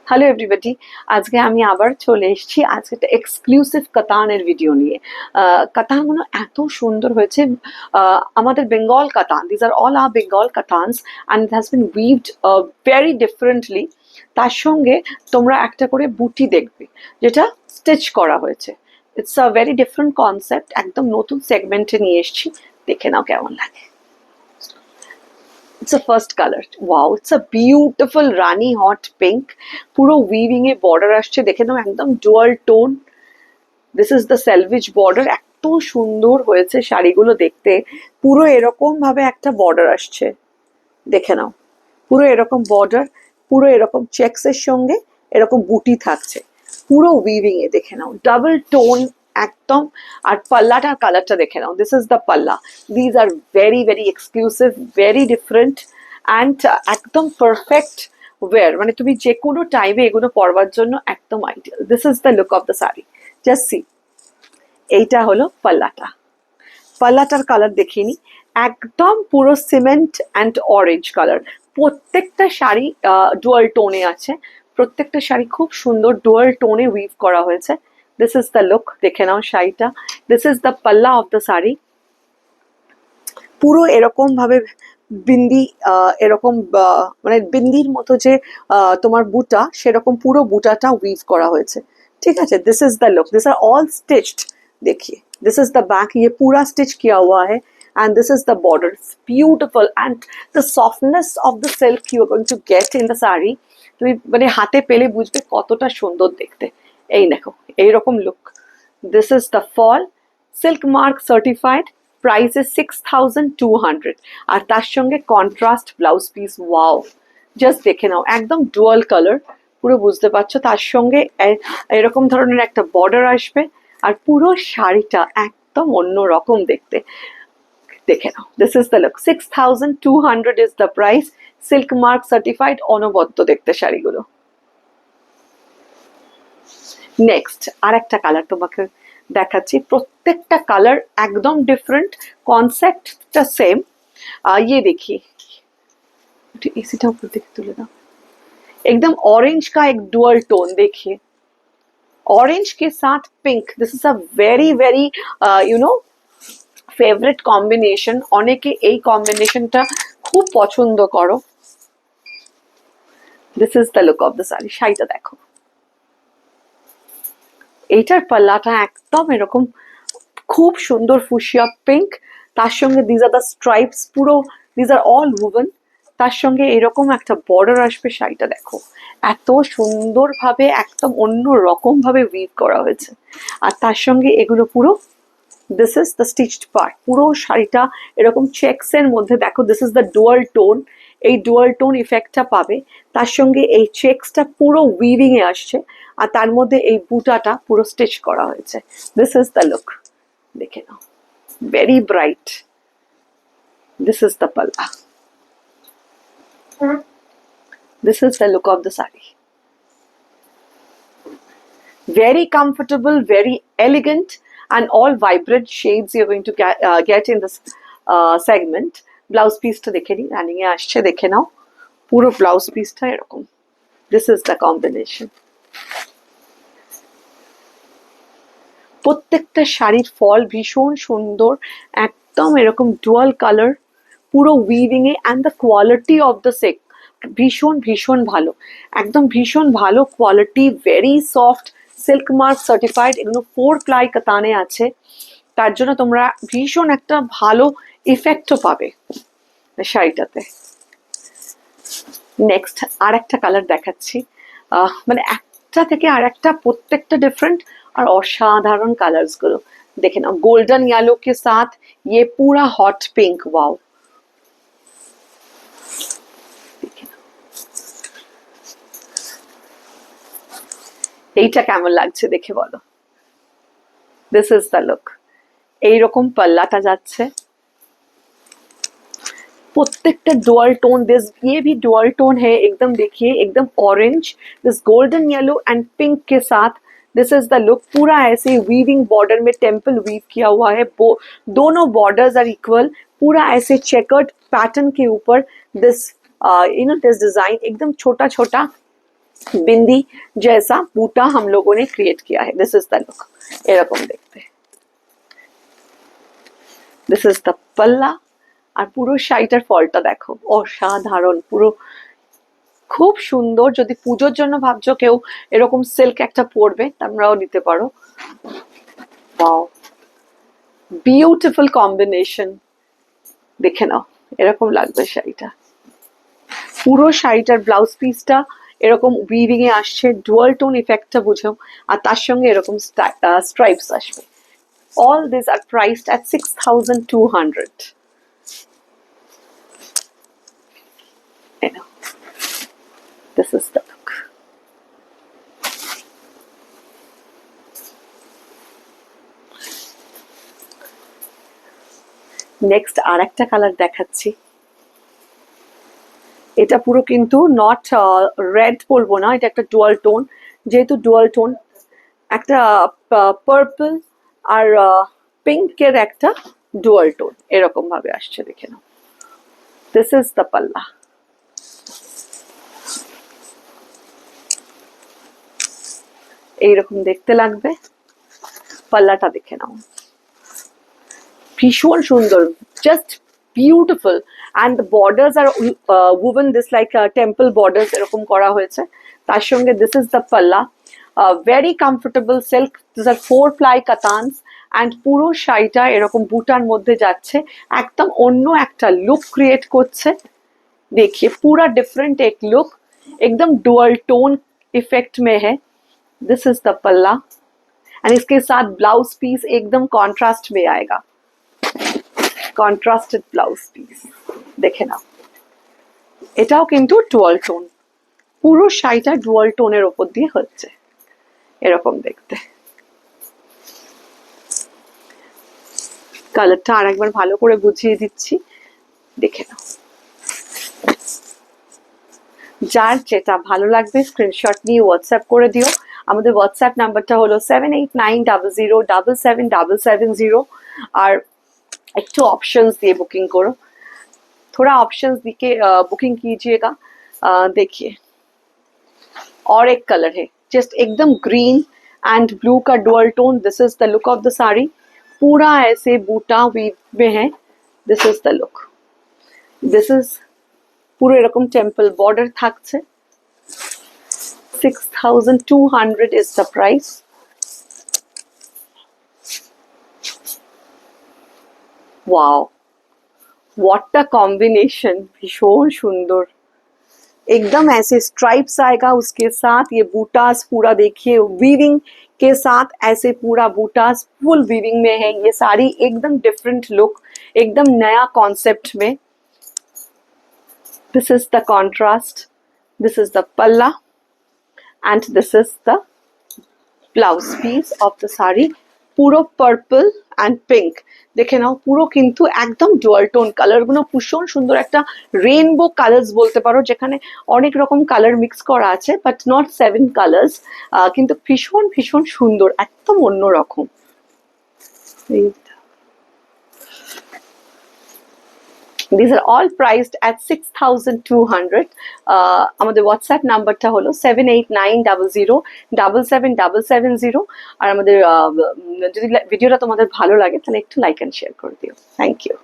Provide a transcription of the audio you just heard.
Hello everybody, আজকে আমি আবার চলে এসেছি আজকে একটা এক্সক্লুসিভ কাতানের ভিডিও নিয়ে। কাতানগুলো এত সুন্দর হয়েছে, আমাদের Bengal katan, these are all are Bengal katans and it has been woven very differently. তার সঙ্গে তোমরা একটা করে বুটি দেখবে যেটা স্টিচ করা হয়েছে। It's a very different concept, একদম নতুন সেগমেন্টে নিয়ে এসেছি, দেখে নাও কেমন লাগে। It's a first color. Wow, it's a beautiful Rani hot pink. পুরো weaving এ border আসছে, দেখে নাও একদম dual tone. This is the selvage border. এত সুন্দর হয়েছে শাড়িগুলো দেখতে। পুরো এরকম ভাবে একটা border আসছে, দেখে নাও। পুরো এরকম border, পুরো এরকম checks এর সঙ্গে এরকম বুটি থাকছে। পুরো weaving এ দেখে নাও, double tone একদম। আর পাল্লাটার কালারটা দেখে নাও, দিস ইজ দ্য পাল্লা। These are very very exclusive, very different and একদম পারফেক্ট ওয়্যার, মানে তুমি যে কোনো টাইমে এগুলো পরবার জন্য একদম ideal. This is the look of the sari, just see. এইটা হলো পাল্লাটা। পাল্লাটার কালার দেখিনি, একদম পুরো সিমেন্ট অ্যান্ড অরেঞ্জ কালার। প্রত্যেকটা শাড়ি ডুয়াল টোনে আছে, প্রত্যেকটা শাড়ি খুব সুন্দর ডুয়াল টোনে উইভ করা হয়েছে। দিস ইজ দ্য লুক, দেখে নাও শাড়িটা। দিস ইজ দ্য পাল্লা অফ দ্য শাড়ি। পুরো এরকম ভাবে বিন্দি, এরকম মানে বিন্দির মতো যে তোমার বুটা, সেরকম পুরো বুটাটা উইভ করা হয়েছে, ঠিক আছে। This is the look, this are all stitched. देखिए, दिस इज द बैक, ये पूरा स्टिच किया हुआ है and this is the border. It's beautiful and the softness of the silk you are going to get in the saree, তুমি মানে হাতে পেলে বুঝবে কতটা সুন্দর দেখতে। এই দেখো, এইরকম look. This is the fall, silk mark certified, price is 6200 আর তার সঙ্গে contrast blouse piece. Wow, just দেখে নাও, একদম ডুয়াল কালার, পুরো বুঝতে পারছো। তার সঙ্গে এরকম ধরনের একটা বর্ডার আসবে আর পুরো শাড়িটা একদম অন্য রকম দেখতে, দেখে নাও। This is the look, 6200 is the price, silk mark certified, অনবদ্য দেখতে শাড়িগুলো। নেক্সট আর একটা কালার তোমাকে দেখাচ্ছি, প্রত্যেকটা কালার একদম ডিফারেন্ট, কনসেপ্টটা সেম। ये देखिए, इसीটা ऊपर दिखे तुले ना, एकदम ऑरेंज का एक डुअल टोन, देखिए ऑरेंज के साथ pink. This is a very very you know favourite combination, অনেকে এই কম্বিনেশনটা খুব পছন্দ করো। This is the look of the sari. শাড়িটা দেখো, এইটার পাল্লাটা একদম এরকম খুব সুন্দর ফুশিয়া পিঙ্ক, তার সঙ্গে দিজ আর দ্য স্ট্রাইপস, পুরো দিজ আর অল উভেন। তার সঙ্গে এরকম একটা বর্ডার আসবে। শাড়িটা দেখো, এত সুন্দরভাবে একদম অন্য রকম ভাবে উইভ করা হয়েছে। আর তার সঙ্গে এগুলো পুরো, this is the stitched part. পুরো শাড়িটা এরকম চেকস এর মধ্যে, দেখো this is the dual tone, এই ডুয়াল টোন ইফেক্টটা পাবে। তার সঙ্গে এই চেকসটা পুরো উইভিং এ আসছে আর তার মধ্যে এই বুটাটা পুরো স্টিচ করা হয়েছে। দিস ইজ দ্য লুক, দেখে নাও, very bright. This is the palla. This is the look of the sari. Very comfortable, very elegant, and all vibrant shades you're going to get in this segment. Blouse piece ta dekhe ni, running e asche, dekhe nao, puro blouse piece ta erokom. This is the combination. প্রত্যেকটা শাড়ির ফল ভীষণ সুন্দর, একদম এরকম dual colour, পুরো weaving A, and the quality of the silk ভীষণ ভীষণ ভালো, একদম ভীষণ ভালো quality, very soft, silk mark certified. এগুলো 4 প্লাই কাতানে আছে, তার জন্য তোমরা ভীষণ একটা ভালো ইফেক্টও পাবে শাড়িটাতে। নেক্সট আর একটা কালার দেখাচ্ছি, মানে একটা থেকে আর একটা প্রত্যেকটা ডিফারেন্ট और असाधारण कलर्स गुलो देखे ना। गोल्डन येलो के साथ ये पूरा हॉट पिंक। वाओ, এইটা কেমন লাগছে দেখে বলো। দিস ইজ দ্য লুক, এইরকম পাল্লাটা যাচ্ছে, प्रत्येकटा डुअल टोन। दिस ये भी डुअल टोन है एकदम, देखिए एकदम orange, this golden yellow and pink के साथ। दिस इज द लुक, पूरा ऐसे वीविंग बॉर्डर में टेम्पल वीव किया हुआ है, दोनों बॉर्डर्स आर इक्वल, पूरा ऐसे चेकर्ड पैटर्न के ऊपर this you know this design एकदम छोटा छोटा बिंदी जैसा बूटा हम लोगों ने क्रिएट किया है। दिस इज द लुक, এরকম দেখতে। দিস ইজ দ্য পাল্লা। আর পুরো শাড়িটার ফলটা দেখো, অসাধারণ, পুরো খুব সুন্দর। যদি পুজোর জন্য ভাবছো কেউ এরকম সিল্ক একটা পরবে, তোমরাও নিতে পারো। Wow, beautiful combination. দেখে নাও, এরকম লাগবে শাড়িটা। পুরো শাড়িটার ব্লাউজ পিসটা এরকম উইভিং এ আসছে, ডুয়াল টোন ইফেক্টটা বুঝো, আর তার সঙ্গে এরকম স্ট্রাইপস আসবে। All these are priced at 6,200. You know, this is the look. Next আর একটা কালার দেখাচ্ছি। এটা পুরো কিন্তু নট রেড বলবো না, এটা একটা ডুয়াল টোন। যেহেতু ডুয়াল টোন, একটা পার্পল আর পিঙ্কের একটা ডুয়াল টোন এরকম ভাবে আসছে, দেখে নাও। দিস ইজ দ্য পাল্লা। এইরকম দেখতে লাগবে, পাল্লাটা দেখে নাও, ভীষণ সুন্দর, just beautiful. And the borders are woven this like temple borders এরকম করা হয়েছে। তার সঙ্গে this is the palla, very comfortable silk, this are 4-ply katans. And পুরো শাড়িটা এরকম বুটার মধ্যে যাচ্ছে, একদম অন্য একটা লুক ক্রিয়েট করছে। देखिए पूरा डिफरेंट एक लुक, एकदम डुअल टोन इफेक्ट में है। दिस इज द पल्ला एंड इसके साथ ब्लाउज पीस एकदम कॉन्ट्रास्ट में आएगा, কন্ট্রাস্টেড ব্লাউজ পিস। দেখে নাও, এটাও কিন্তু ডুয়াল টোন, পুরো শাড়িটা ডুয়াল টোনের ওপর দিয়ে হচ্ছে, এরকম দেখতে। কালারটা আরেকবার ভালো করে বুঝিয়ে দিচ্ছি, দেখে নাও। যার যেটা ভালো লাগবে স্ক্রিনশট নিয়ে হোয়াটসঅ্যাপ করে দিও। আমাদের হোয়াটসঅ্যাপ নাম্বারটা হলো 7890077770। আর একটু ऑप्शंस दिए बुकिंग करो, थोड़ा ऑप्शंस दिए बुकिंग कीजिएगा। देखिए और एक कलर है जस्ट एकदम ग्रीन एंड ब्लू का dual tone. This is the look of the sari, पूरा ऐसे बूटा वीव में है। This is the look, this is পুরো এরকম টেম্পল বর্ডার থাকছে। 6,200 is the price. Wow, what a combination, भीषण सुंदर। एकदम ऐसे स्ट्राइप्स आएगा, उसके साथ ये बूटास पूरा देखिए वीविंग के साथ, ऐसे पूरा बूटास फुल वीविंग में है। ये साड़ी एकदम डिफरेंट लुक, एकदम नया कॉन्सेप्ट में। This is the contrast, this is the palla and this is the blouse piece of the saree, পুরো পার্পল অ্যান্ড পিঙ্ক। দেখে নাও, পুরো কিন্তু একদম ডুয়াল টোন, কালারগুলো ভীষণ সুন্দর, একটা রেইনবো কালার্স বলতে পারো, যেখানে অনেক রকম কালার মিক্স করা আছে, বাট নট 7 কালার্স, কিন্তু ভীষণ ভীষণ সুন্দর, একদম অন্যরকম। These are all priced at 6,200. আমাদের হোয়াটসঅ্যাপ নাম্বারটা হলো 7890077770। আর আমাদের যদি ভিডিওটা তোমাদের ভালো লাগে তাহলে একটু লাইক এন্ড শেয়ার করে দিও। Thank you.